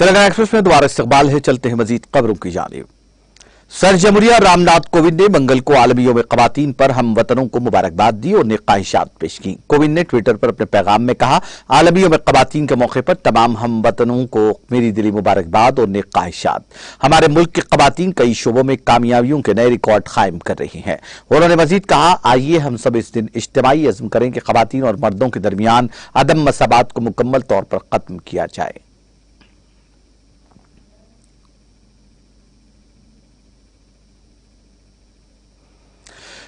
Telangana express में दोबारा इस्तकबाल है। चलते हैं मजीद खबरों की जानिब। सर जमहूरिया रामनाथ कोविंद ने मंगल को आलमी यौम ख़वातीन पर हम वतनों को मुबारकबाद दी और नेक ख्वाहिशात पेश की। कोविंद ने ट्विटर पर अपने पैगाम में कहा, आलमी यौम ख़वातीन के मौके पर तमाम हम वतनों को मेरी दिली मुबारकबाद और नेक ख्वाहिशात। हमारे मुल्क की ख़वातीन कई शोबों में कामयाबियों के नए रिकॉर्ड कायम कर रही हैं। उन्होंने मजीद कहा, आइए हम सब इस दिन इज्तिमाई अज़्म करें कि ख़वातीन और मर्दों के दरमियान अदम मसाबात को मुकम्मल तौर पर खत्म किया जाए।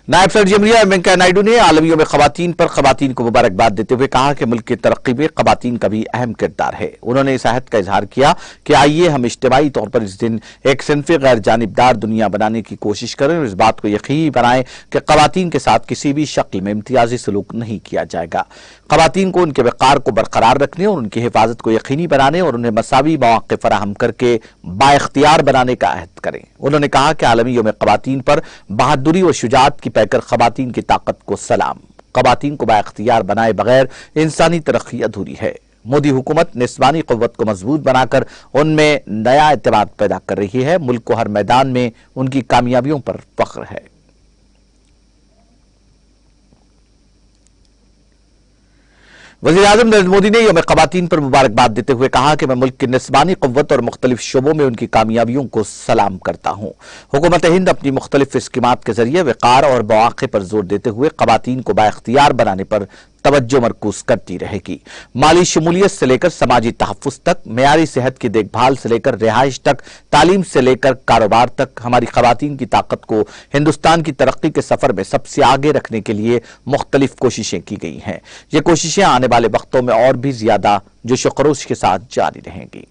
नायब सदर जमहूरिया वेंकैया नायडू ने आलमी यौम ख़वातीन पर ख़वातीन को मुबारकबाद देते हुए कहा कि मुल्क की तरक्की में ख़वातीन का भी अहम किरदार है। उन्होंने इस अहद का इजहार किया कि आइए हम इज्तिमाई तौर पर इस दिन एक सिन्फ़े गैर जानिबदार दुनिया बनाने की कोशिश करें और इस बात को यकीनी बनाएं कि ख़वातीन के साथ किसी भी शक्ल में इम्तियाजी सलूक नहीं किया जाएगा। ख़वातीन को उनके वक़ार को बरकरार रखने और उनकी हिफाजत को यकीनी बनाने और उन्हें मसावी मौक़े फराहम करके बाइख्तियार बनाने का अहद करें। उन्होंने कहा कि आलमी यौम ख़वातीन पर बहादुरी और शुजाअत की पैकर ख़वातीन की ताकत को सलाम। ख़वातीन को बाइख्तियार बनाए बगैर इंसानी तरक्की अधूरी है। मोदी हुकूमत निस्वानी क़ुव्वत को मजबूत बनाकर उनमें नया एतमाद पैदा कर रही है। मुल्क को हर मैदान में उनकी कामयाबियों पर फख्र है। वज़ीर-ए-आज़म नरेंद्र मोदी ने यौम ख़वातीन पर मुबारकबाद देते हुए कहा कि मैं मुल्क की निस्वानी क़ुव्वत और मुख्तलिफ शोबों में उनकी कामयाबियों को सलाम करता हूँ। हुकूमत हिंद अपनी मुख्तलिफ स्कीमात के जरिए वक़ार और मौक़े पर जोर देते हुए ख़वातीन को बाइख्तियार बनाने पर तवज्जो मरकूज करती रहेगी। माली शमूलियत से लेकर समाजी तहफ़्फ़ुज़ तक, मेयारी सेहत की देखभाल से लेकर रिहाइश तक, तालीम से लेकर कारोबार तक, हमारी ख़वातीन की ताकत को हिंदुस्तान की तरक्की के सफ़र में सबसे आगे रखने के लिए मुख्तलिफ कोशिशें की गई हैं। ये कोशिशें आने वाले वक्तों में और भी ज्यादा जोश व खरोश के साथ जारी रहेंगी।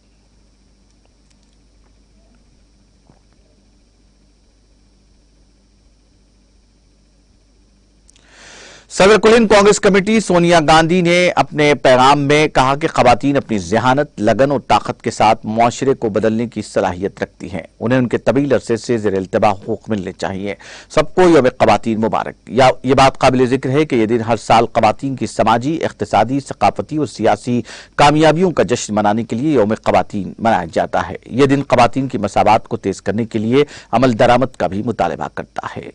सदर कुल हिंद कांग्रेस कमेटी सोनिया गांधी ने अपने पैगाम में कहा कि ख़वातीन अपनी ज़हानत, लगन और ताकत के साथ मुआशरे को बदलने की सलाहियत रखती हैं। उन्हें उनके तवील अरसे से ज़ेर इल्तिबा हुकूक मिलने चाहिए। सबको यौम ख़वातीन मुबारक। ये बात काबिल ज़िक्र है कि यह दिन हर साल ख़वातीन की समाजी, इक़्तिसादी, सक़ाफ़ती और सियासी कामयाबियों का जश्न मनाने के लिए यौम ख़वातीन मनाया जाता है। यह दिन ख़वातीन की मसावात को तेज़ करने के लिए अमल दरामद का भी मुतालबा करता है।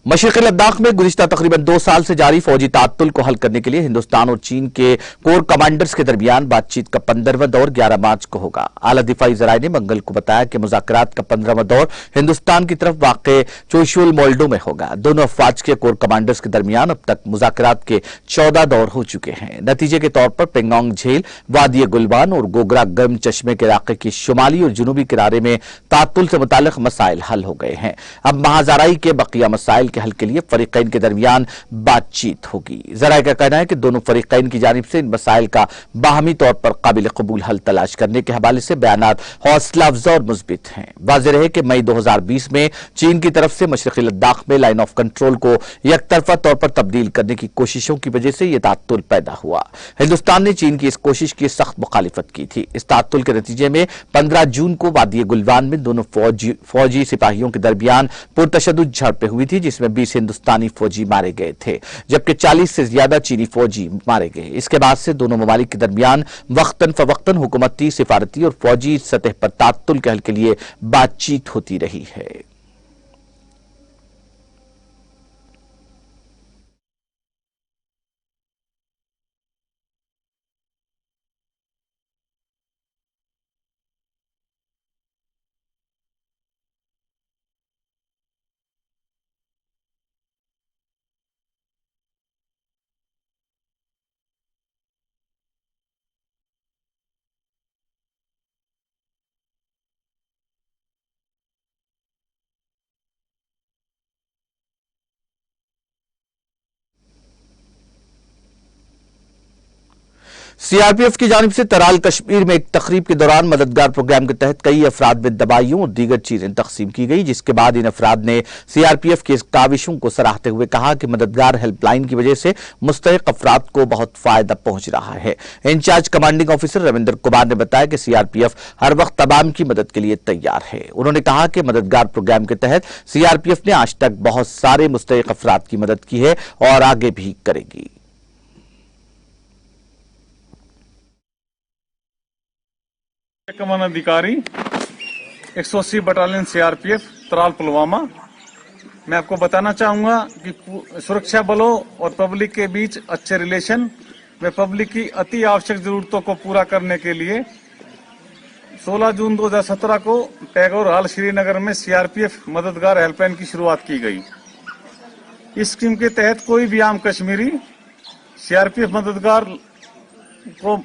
मशरिक़ी लद्दाख में गुज़िश्ता तकरीबन 2 साल से जारी फौजी ताअत्तुल को हल करने के लिए हिंदुस्तान और चीन के कोर कमांडर्स के दरमियान बातचीत का 15वां दौर 11 मार्च को होगा। आला दिफाई ज़राए ने मंगल को बताया कि मुज़ाकरात का 15वां दौर हिंदुस्तान की तरफ वाक़े चोशुल मोल्डो में होगा। दोनों अफ़वाज के कोर कमांडर्स के दरमियान अब तक मुज़ाकरात के 14 दौर हो चुके हैं। नतीजे के तौर पर पेंगोंग झील, वादी गुलबान और गोगरा गर्म चश्मे के इलाके की शुमाली और जनूबी किनारे में ताअत्तुल से मुताल्लिक़ मसाइल हल हो गए हैं। अब महाज़ाराई के बकिया मसाइल के हल के लिए फरीक़ैन के दरमियान बातचीत होगी। ज़राए का कहना है कि दोनों फरीक़ैन की जानिब से इन मसाइल का बाहमी तौर पर काबिल कबूल हल तलाश करने के हवाले से बयानात हौसला अफ़ज़ा और मुस्बित हैं। वाज़ेह रहे कि मई 2020 में चीन की तरफ से मशरिक़ी लद्दाख में लाइन ऑफ कंट्रोल को यकतरफा तौर पर तब्दील करने की कोशिशों की वजह से यह ताअत्तुल पैदा हुआ। हिंदुस्तान ने चीन की इस कोशिश की सख्त मुखालिफत की थी। इस ताअत्तुल के नतीजे में 15 जून को वादी गुलवान में दोनों फौजी सिपाहियों के दरमियान पुरतशद्दुद झड़पें हुई थी, जिसमें 20 हिंदुस्तानी फौजी मारे गए थे, जबकि 40 से ज्यादा चीनी फौजी मारे गए। इसके बाद से दोनों ममालिक के दरमियान वक्तन फवक्तन हुकूमती, सिफारती और फौजी सतह पर ताअत्तुल के हल के लिए बातचीत होती रही है। सीआरपीएफ की जानिब से तराल कश्मीर में एक तकरीब के दौरान मददगार प्रोग्राम के तहत कई अफराद में दवाइयों और दीगर चीजें तकसीम की गई, जिसके बाद इन अफराद ने सीआरपीएफ की इस काविशों को सराहते हुए कहा कि मददगार हेल्पलाइन की वजह से मुस्तहिक अफराद को बहुत फायदा पहुंच रहा है। In charge commanding officer Ravinder Kumar ने बताया कि सीआरपीएफ हर वक्त तमाम की मदद के लिए तैयार है। उन्होंने कहा कि मददगार प्रोग्राम के तहत सीआरपीएफ ने आज तक बहुत सारे मुस्तहिक अफराद की मदद की है और आगे भी करेगी। कमान अधिकारी 180 बटालियन सीआरपीएफ त्राल पुलवामा। मैं आपको बताना चाहूंगा कि सुरक्षा बलों और पब्लिक के बीच अच्छे रिलेशन व पब्लिक की अति आवश्यक जरूरतों को पूरा करने के लिए 16 जून 2017 को टैगोर हॉल श्रीनगर में सीआरपीएफ मददगार हेल्पलाइन की शुरुआत की गई। इस स्कीम के तहत कोई भी आम कश्मीरी सीआरपीएफ मददगार को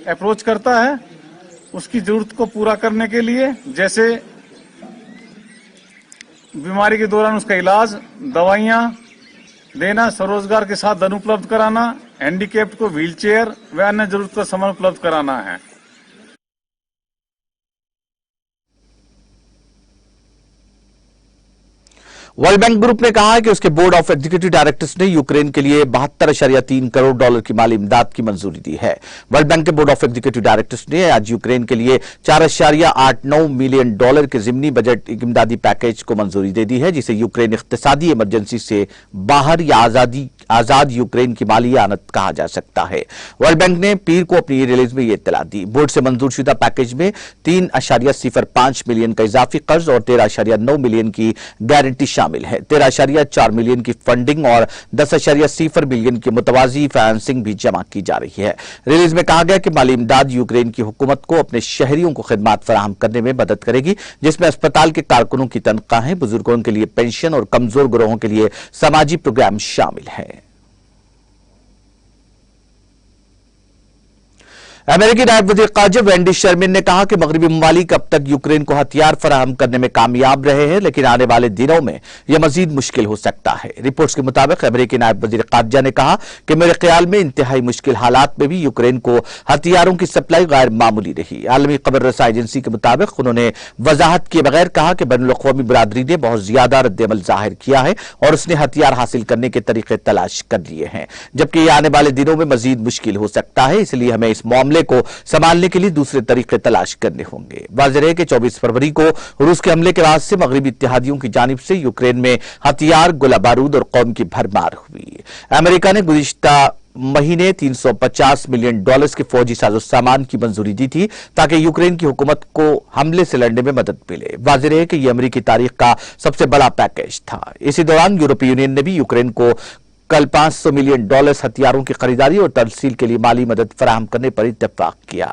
अप्रोच करता है, उसकी जरूरत को पूरा करने के लिए, जैसे बीमारी के दौरान उसका इलाज, दवाइयां देना, स्वरोजगार के साथ धन उपलब्ध कराना, हैंडीकैप्ड को व्हीलचेयर व अन्य जरूरत का सामान उपलब्ध कराना है। वर्ल्ड बैंक ग्रुप ने कहा है कि उसके बोर्ड ऑफ एग्जीक्यूटिव डायरेक्टर्स ने यूक्रेन के लिए 72.3 करोड़ डॉलर की माली इमदाद की मंजूरी दी है। वर्ल्ड बैंक के बोर्ड ऑफ एग्जीक्यूटिव डायरेक्टर्स ने आज यूक्रेन के लिए 4.89 मिलियन डॉलर के जिमनी बजट इमदादी पैकेज को मंजूरी दे दी है, जिसे यूक्रेन इख्तिसादी इमरजेंसी से बाहर या आजाद यूक्रेन की माली आनत कहा जा सकता है। वर्ल्ड बैंक ने पीर को अपनी रिलीज में यह इत्तला दी। बोर्ड से मंजूरशुदा पैकेज में 3.05 मिलियन का इजाफी कर्ज और 13.9 मिलियन की गारंटी शामिल है। 13.4 मिलियन की फंडिंग और 10.0 मिलियन की मुतवाजी फाइनेंसिंग भी जमा की जा रही है। रिलीज में कहा गया कि माली इमदाद यूक्रेन की हुकूमत को अपने शहरियों को खिदमात फराहम करने में मदद करेगी, जिसमें अस्पताल के कारकुनों की तनख्वाहें, बुजुर्गों के लिए पेंशन और कमजोर गिरोहों के लिए समाजी प्रोग्राम शामिल है। अमेरिकी नायब वज़ीर ख़ारजा वेंडी शर्मिन ने कहा कि मगरबी ममालिक अब तक यूक्रेन को हथियार फराहम करने में कामयाब रहे हैं, लेकिन आने वाले दिनों में यह मजीद मुश्किल हो सकता है। रिपोर्ट्स के मुताबिक अमेरिकी नायब वज़ीर ख़ारजा ने कहा कि मेरे ख्याल में इंतहाई मुश्किल हालात में भी यूक्रेन को हथियारों की सप्लाई गैर मामूली रही। आलमी खबर रसा एजेंसी के मुताबिक उन्होंने वजाहत किए बगैर कहा कि बैनुल-अक़वामी बिरादरी ने बहुत ज्यादा रद्द-ए-अमल जाहिर किया है और उसने हथियार हासिल करने के तरीके तलाश कर लिए हैं, जबकि यह आने वाले दिनों में मजीद मुश्किल हो सकता है। इसलिए हमें इस मामले को संभालने के लिए दूसरे तरीके तलाश करने होंगे। वाज़ेह है कि 24 फरवरी को रूस के हमले के बाद से मगरबी इत्तेहादियों की जानिब से यूक्रेन में हथियार, गोला बारूद और कौम की भरमार हुई। अमेरिका ने गुज़िश्ता महीने 350 मिलियन डॉलर्स के फौजी साजो सामान की मंजूरी दी थी ताकि यूक्रेन की हुकूमत को हमले से लड़ने में मदद मिले। वाज़ेह है कि यह अमेरिकी तारीख का सबसे बड़ा पैकेज था। इसी दौरान यूरोपीय यूनियन ने भी यूक्रेन को कल 500 मिलियन डॉलर्स हथियारों की खरीदारी और तरसील के लिए माली मदद फराहम करने पर इत्तेफाक किया।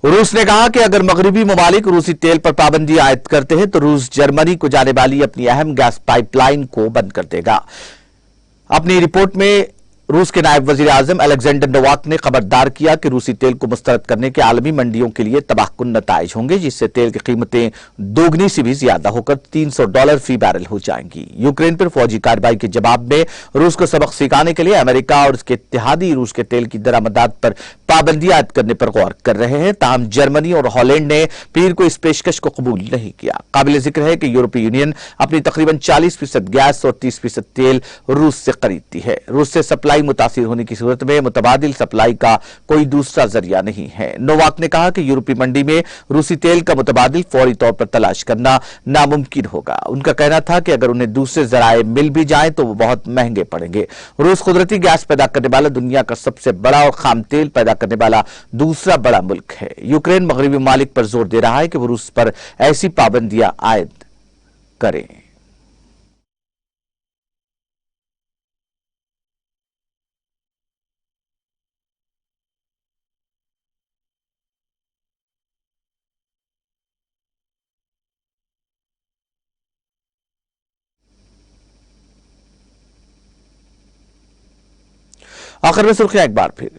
रूस ने कहा कि अगर मगरबी ममालिक रूसी तेल पर पाबंदी आयद करते हैं तो रूस जर्मनी को जाने वाली अपनी अहम गैस पाइपलाइन को बंद कर देगा। अपनी रिपोर्ट में रूस के नायब वजीर आजम अलेक्जेंडर नोवाक ने खबरदार किया कि रूसी तेल को मुस्तरद करने के आलमी मंडियों के लिए तबाहकुन नताइज होंगे, जिससे तेल की कीमतें दोगुनी से भी ज्यादा होकर $300 फी बैरल हो जाएंगी। यूक्रेन पर फौजी कार्रवाई के जवाब में रूस को सबक सिखाने के लिए अमेरिका और उसके इत्तेहादी रूस के तेल की दरामदात पर पाबंदी आयद करने पर गौर कर रहे हैं। ताहम जर्मनी और हॉलैंड ने पीर को इस पेशकश को कबूल नहीं किया। काबिल जिक्र है कि यूरोपीय यूनियन अपनी तकरीबन 40% गैस और 30% तेल रूस से खरीदती है। रूस से सप्लाई मुतासिर होने की सूरत में मुतबादिल सप्लाई का कोई दूसरा जरिया नहीं है। नोवाक ने कहा कि यूरोपीय मंडी में रूसी तेल का मुतबादिल फौरी तौर पर तलाश करना नामुमकिन होगा। उनका कहना था कि अगर उन्हें दूसरे जराए मिल भी जाएं तो वो बहुत महंगे पड़ेंगे। रूस कुदरती गैस पैदा करने वाला दुनिया का सबसे बड़ा और खाम तेल पैदा करने वाला दूसरा बड़ा मुल्क है। यूक्रेन मगरबी ममालिक पर जोर दे रहा है कि वो रूस पर ऐसी पाबंदियां आयद करें। आखिर में सुर्खियां एक बार फिर।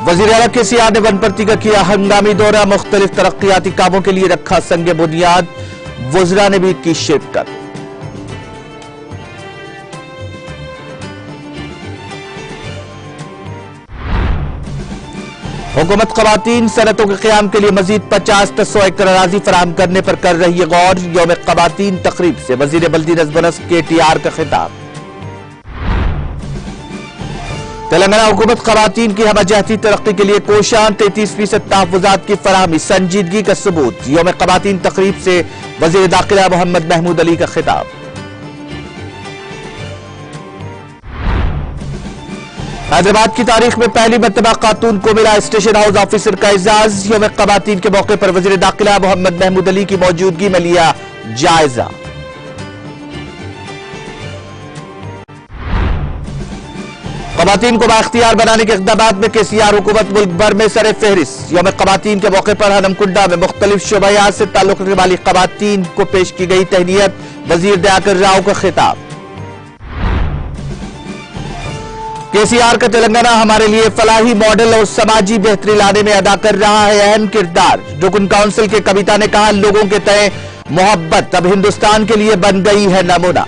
वजीर आला केसीआर ने वनपर्ती का किया हंगामी दौरा, मुख्तलिफ तरक्याती कामों के लिए रखा संग बुनियाद, वज़रा ने भी की शिरकत। हुकूमत ख़वातीन सनतों के क़याम के लिए मजीद 50-100 एकड़ अराज़ी फराहम करने पर कर रही है गौर। यौम ख़वातीन तकरीब से वज़ीर बल्दी नज़्म-ओ-नस्क KTR का खिताब। तेलंगाना हुकूमत ख़वातीन की हमजहती तरक्की के लिए कोशां, 33% तहफ़्फ़ुज़ात की फराहमी संजीदगी का सबूत। यौम ख़वातीन तकरीब से वज़ीर दाखिला मोहम्मद महमूद अली का खिताब। हैदराबाद की तारीख में पहली मर्तबा खातून को मिला स्टेशन हाउस ऑफिसर का एजाज। यौम ख़वातीन के मौके पर वज़ीर दाखिला मोहम्मद महमूद अली की मौजूदगी में लिया जायजा। ख़वातीन को बाख्तियार बनाने के इक़दामात में KCR हुकूमत मुल्क भर में सर फहरिस्त। यौम ख़वातीन के मौके पर हनमकुंडा में मुख्तलिफ शोबायात से ताल्लुक़ रखने वाली ख़वातीन को पेश की गई तहनीयत। वज़ीर दयाकर राव का खिताब। KCR का तेलंगाना हमारे लिए फलाही मॉडल और समाजी बेहतरी लाने में अदा कर रहा है अहम किरदार। रुकन काउंसिल के कविता ने कहा, लोगों के तय मोहब्बत अब हिंदुस्तान के लिए बन गई है नमूना।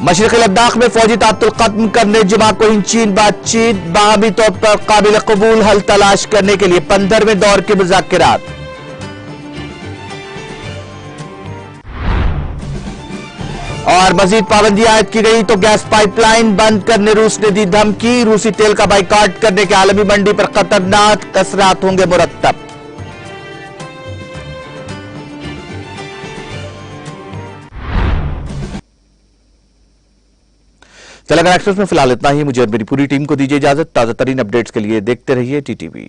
मशरिक़ी लद्दाख में फौजी तात्तुल खत्म करने जुमा को हिंद चीन बातचीत। बाहमी तौर पर काबिल कबूल हल तलाश करने के लिए 15वें दौर के मुज़ाकिरात। और मजीद पाबंदी आयद की गई तो गैस पाइपलाइन बंद करने रूस ने दी धमकी। रूसी तेल का बाइकाट करने के आलमी मंडी पर खतरनाक असरात होंगे मुरत्तब। तेलंगाना एक्सप्रेस में फिलहाल इतना ही। मुझे और मेरी पूरी टीम को दीजिए इजाजत। ताजा तरीन अपडेट्स के लिए देखते रहिए TTV।